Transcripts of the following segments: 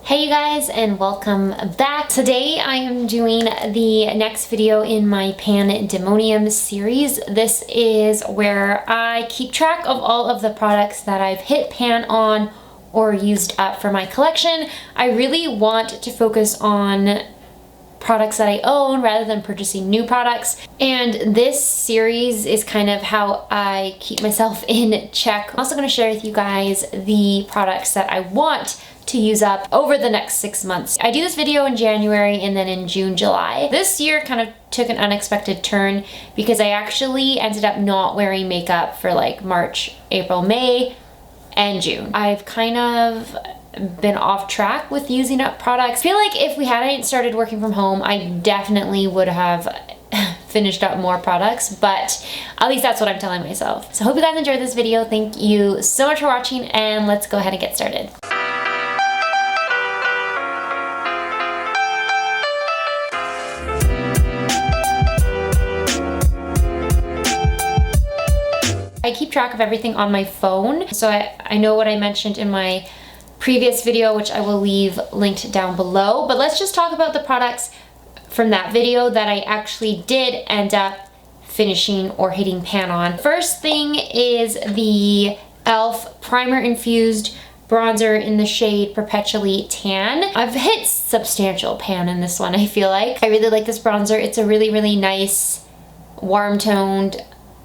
Hey you guys, and welcome back. Today I am doing the next video in my Pan-demonium series. This is where I keep track of all of the products that I've hit pan on or used up for my collection. I really want to focus on products that I own rather than purchasing new products, and this series is kind of how I keep myself in check. I'm also going to share with you guys the products that I want to use up over the next 6 months. I do this video in January and then in June, July. This year kind of took an unexpected turn because I actually ended up not wearing makeup for like March, April, May, and June. I've kind of been off track with using up products. I feel like if we hadn't started working from home, I definitely would have finished up more products, but at least that's what I'm telling myself. So I hope you guys enjoyed this video. Thank you so much for watching, and let's go ahead and get started. I keep track of everything on my phone, so I know what I mentioned in my previous video, which I will leave linked down below. But let's just talk about the products from that video that I actually did end up finishing or hitting pan on. First thing is the e.l.f. Primer Infused Bronzer in the shade Perpetually Tan. I've hit substantial pan in this one, I feel like. I really like this bronzer. It's a really, really nice, warm-toned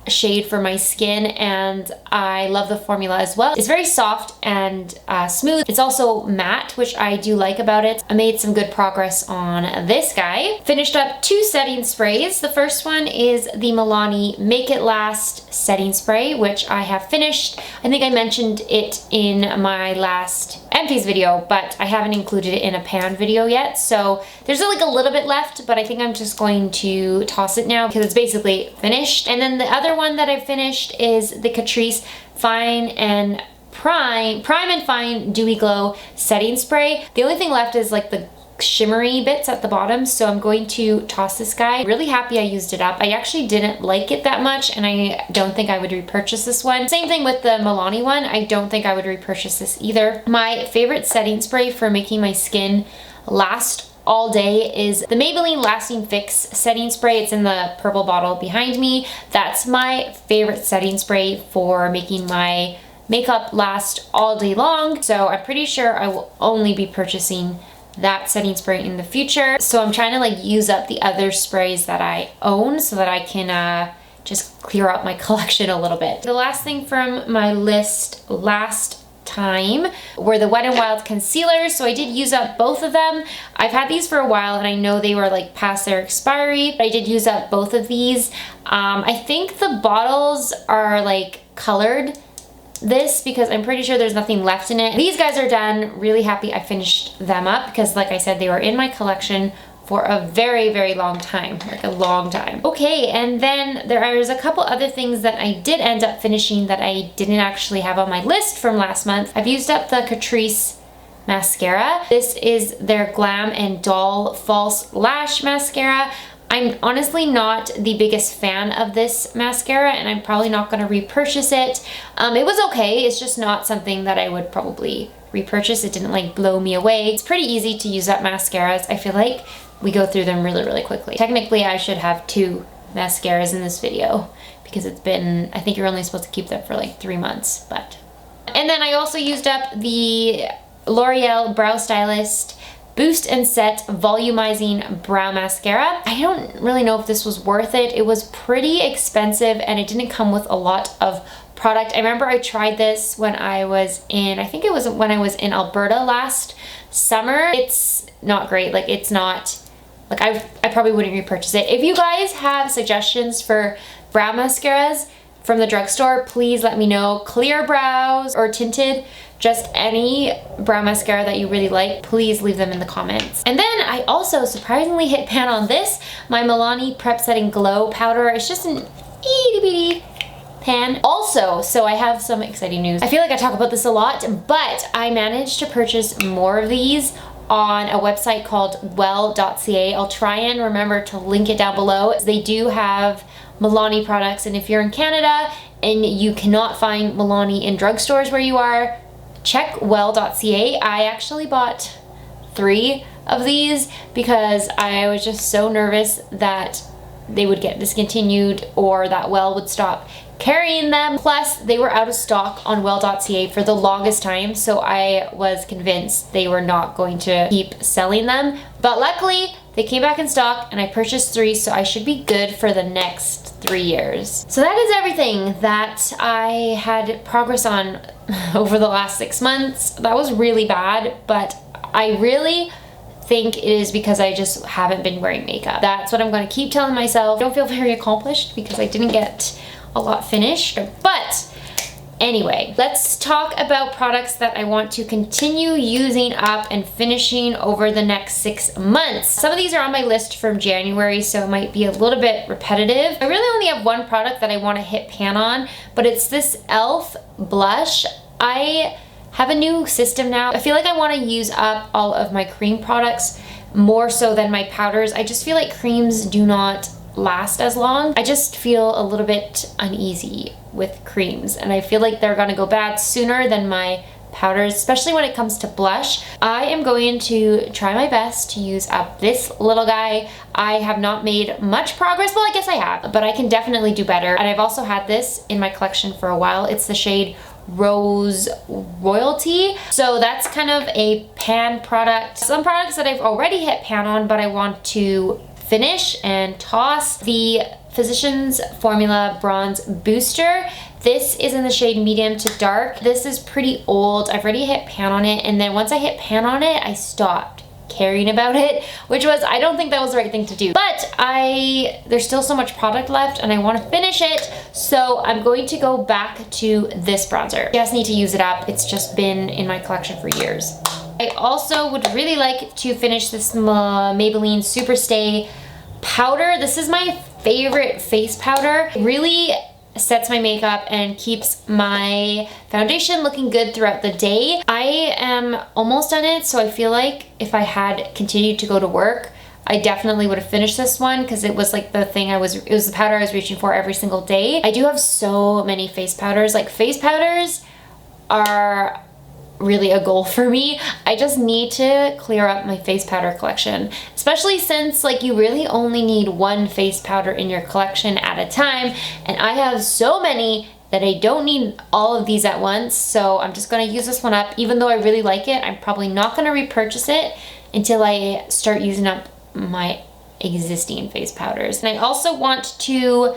shade for my skin, and I love the formula as well. It's very soft and smooth. It's also matte, which I do like about it. I made some good progress on this guy. Finished up 2 setting sprays. The first one is the Milani Make It Last setting spray, which I have finished. I think I mentioned it in my last empties video, but I haven't included it in a pan video yet, so there's like a little bit left, but I think I'm just going to toss it now because it's basically finished. And then the other one that I finished is the Catrice Prime and Fine Dewy Glow setting spray. The only thing left is like the shimmery bits at the bottom, so I'm going to toss this guy. Really happy I used it up. I actually didn't like it that much, and I don't think I would repurchase this one. Same thing with the Milani one. I don't think I would repurchase this either. My favorite setting spray for making my skin last all day is the Maybelline Lasting Fix setting spray. It's in the purple bottle behind me. That's my favorite setting spray for making my makeup last all day long, so I'm pretty sure I will only be purchasing that setting spray in the future. So I'm trying to like use up the other sprays that I own so that I can just clear up my collection a little bit. The last thing from my list last time were the Wet n Wild concealers, so I did use up both of them. I've had these for a while, and I know they were like past their expiry, but I did use up both of these. I think the bottles are like colored this because I'm pretty sure there's nothing left in it. These guys are done. Really happy I finished them up because, like I said, they were in my collection for a very, very long time, like a long time. Okay, and then there's a couple other things that I did end up finishing that I didn't actually have on my list from last month. I've used up the Catrice mascara. This is their Glam and Doll False Lash Mascara. I'm honestly not the biggest fan of this mascara, and I'm probably not going to repurchase it. It was okay. It's just not something that I would probably repurchase. It didn't like blow me away. It's pretty easy to use up mascaras. I feel like we go through them really, really quickly. Technically, I should have 2 mascaras in this video because it's been, I think you're only supposed to keep them for like 3 months, but. And then I also used up the L'Oreal Brow Stylist Boost and Set Volumizing Brow Mascara. I don't really know if this was worth it. It was pretty expensive, and it didn't come with a lot of product. I remember I tried this when I was in, I think it was when I was in Alberta last summer. It's not great. Like, it's not, like I probably wouldn't repurchase it. If you guys have suggestions for brow mascaras from the drugstore, please let me know. Clear brows or tinted, just any brow mascara that you really like, please leave them in the comments. And then I also surprisingly hit pan on this, my Milani Prep Setting Glow Powder. It's just an itty bitty pan. Also, so I have some exciting news. I feel like I talk about this a lot, but I managed to purchase more of these on a website called well.ca. I'll try and remember to link it down below. They do have Milani products, and if you're in Canada and you cannot find Milani in drugstores where you are, check well.ca. I actually bought 3 of these because I was just so nervous that they would get discontinued or that Well would stop carrying them. Plus, they were out of stock on well.ca for the longest time, so I was convinced they were not going to keep selling them. But luckily, they came back in stock and I purchased 3, so I should be good for the next 3 years. So that is everything that I had progress on over the last 6 months. That was really bad, but I really think it is because I just haven't been wearing makeup. That's what I'm going to keep telling myself. I don't feel very accomplished because I didn't get a lot finished, but anyway, let's talk about products that I want to continue using up and finishing over the next 6 months. Some of these are on my list from January, so it might be a little bit repetitive. I really only have one product that I want to hit pan on, but it's this e.l.f. blush. I have a new system now. I feel like I want to use up all of my cream products more so than my powders. I just feel like creams do not last as long. I just feel a little bit uneasy with creams and I feel like they're gonna go bad sooner than my powders, especially when it comes to blush. I am going to try my best to use up this little guy. I have not made much progress. Well, I guess I have, but I can definitely do better. And I've also had this in my collection for a while. It's the shade Rose Royalty. So that's kind of a pan product. Some products that I've already hit pan on, but I want to finish and toss. The Physicians Formula Bronze Booster. This is in the shade medium to dark. This is pretty old. I've already hit pan on it, and then once I hit pan on it, I stopped caring about it, which was, I don't think that was the right thing to do. But there's still so much product left and I want to finish it, so I'm going to go back to this bronzer. I just need to use it up. It's just been in my collection for years. I also would really like to finish this Maybelline Superstay powder. This is my favorite face powder. It really sets my makeup and keeps my foundation looking good throughout the day. I am almost done it, so I feel like if I had continued to go to work, I definitely would have finished this one because it was like the thing it was the powder I was reaching for every single day. I do have so many face powders. Like, face powders are really a goal for me. I just need to clear up my face powder collection, especially since like you really only need one face powder in your collection at a time, and I have so many that I don't need all of these at once. So I'm just going to use this one up. Even though I really like it, I'm probably not going to repurchase it until I start using up my existing face powders. And I also want to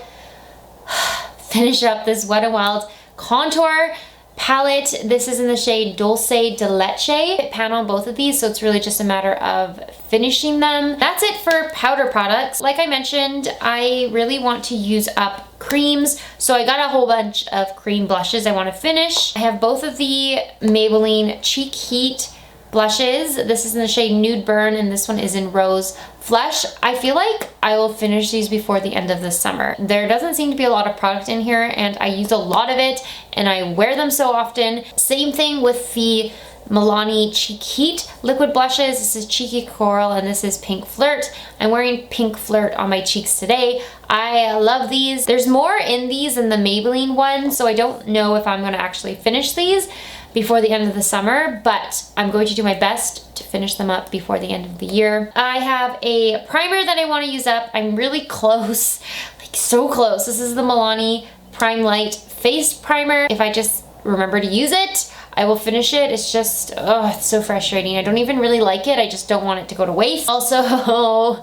finish up this Wet n Wild contour palette. This is in the shade Dulce de Leche. I pan on both of these, so it's really just a matter of finishing them. That's it for powder products. Like I mentioned, I really want to use up creams, so I got a whole bunch of cream blushes I want to finish. I have both of the Maybelline Cheek Heat blushes. This is in the shade Nude Burn, and this one is in Rose Flush. I feel like I will finish these before the end of the summer. There doesn't seem to be a lot of product in here, and I use a lot of it, and I wear them so often. Same thing with the Milani Cheek Heat liquid blushes. This is Cheeky Coral, and this is Pink Flirt. I'm wearing Pink Flirt on my cheeks today. I love these. There's more in these than the Maybelline one, so I don't know if I'm gonna actually finish these before the end of the summer, but I'm going to do my best to finish them up before the end of the year. I have a primer that I want to use up. I'm really close, like so close. This is the Milani Prime Light Face Primer. If I just remember to use it, I will finish it. It's just, oh, it's so frustrating. I don't even really like it. I just don't want it to go to waste. Also,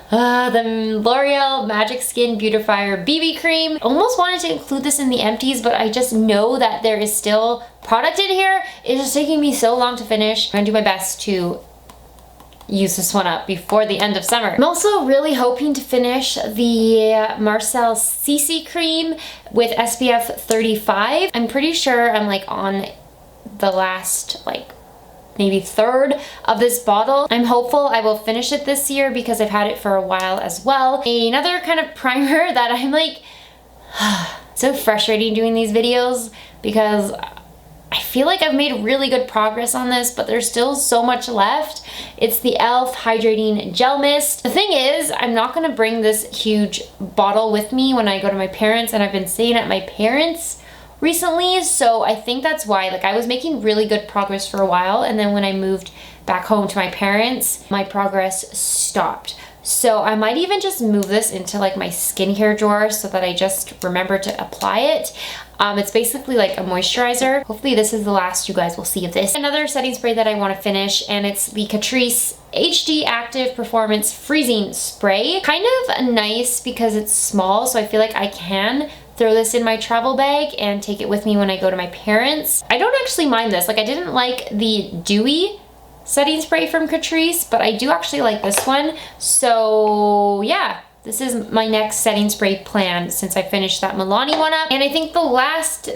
the L'Oreal Magic Skin Beautifier BB Cream. Almost wanted to include this in the empties, but I just know that there is still product in here. It's just taking me so long to finish. I'm gonna do my best to use this one up before the end of summer. I'm also really hoping to finish the Marcelle CC Cream with SPF 35. I'm pretty sure I'm like on the last maybe third of this bottle. I'm hopeful I will finish it this year because I've had it for a while as well. Another kind of primer that I'm like, so frustrating doing these videos because I feel like I've made really good progress on this, but there's still so much left. It's the e.l.f. Hydrating Gel Mist. The thing is, I'm not gonna bring this huge bottle with me when I go to my parents', and I've been staying at my parents' recently, so I think that's why. Like, I was making really good progress for a while, and then when I moved back home to my parents, my progress stopped. So I might even just move this into like my skincare drawer so that I just remember to apply it. It's basically like a moisturizer. Hopefully this is the last you guys will see of this. Another setting spray that I want to finish, and it's the Catrice HD Active Performance Freezing Spray. Kind of nice because it's small, so I feel like I can throw this in my travel bag and take it with me when I go to my parents. I don't actually mind this. Like, I didn't like the Dewy setting spray from Catrice, but I do actually like this one. So yeah, this is my next setting spray plan since I finished that Milani one up. And I think the last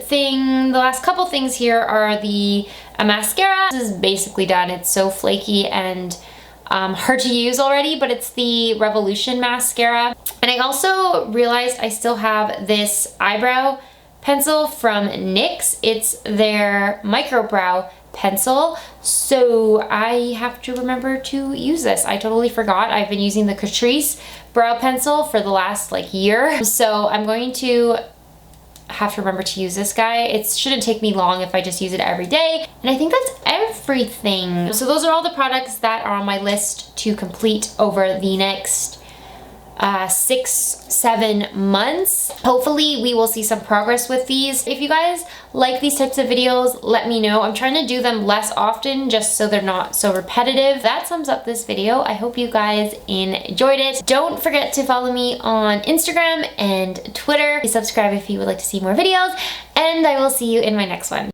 couple things here are the mascara. This is basically done. It's so flaky and hard to use already, but it's the Revolution mascara. And I also realized I still have this eyebrow pencil from NYX. It's their micro brow pencil, so I have to remember to use this. I totally forgot. I've been using the Catrice brow pencil for the last like year, so I'm going to have to remember to use this guy. It shouldn't take me long if I just use it every day. And I think that's everything. So those are all the products that are on my list to complete over the next 6-7 months. Hopefully we will see some progress with these. If you guys like these types of videos, let me know. I'm trying to do them less often just so they're not so repetitive. That sums up this video. I hope you guys enjoyed it. Don't forget to follow me on Instagram and Twitter. Please subscribe if you would like to see more videos, and I will see you in my next one.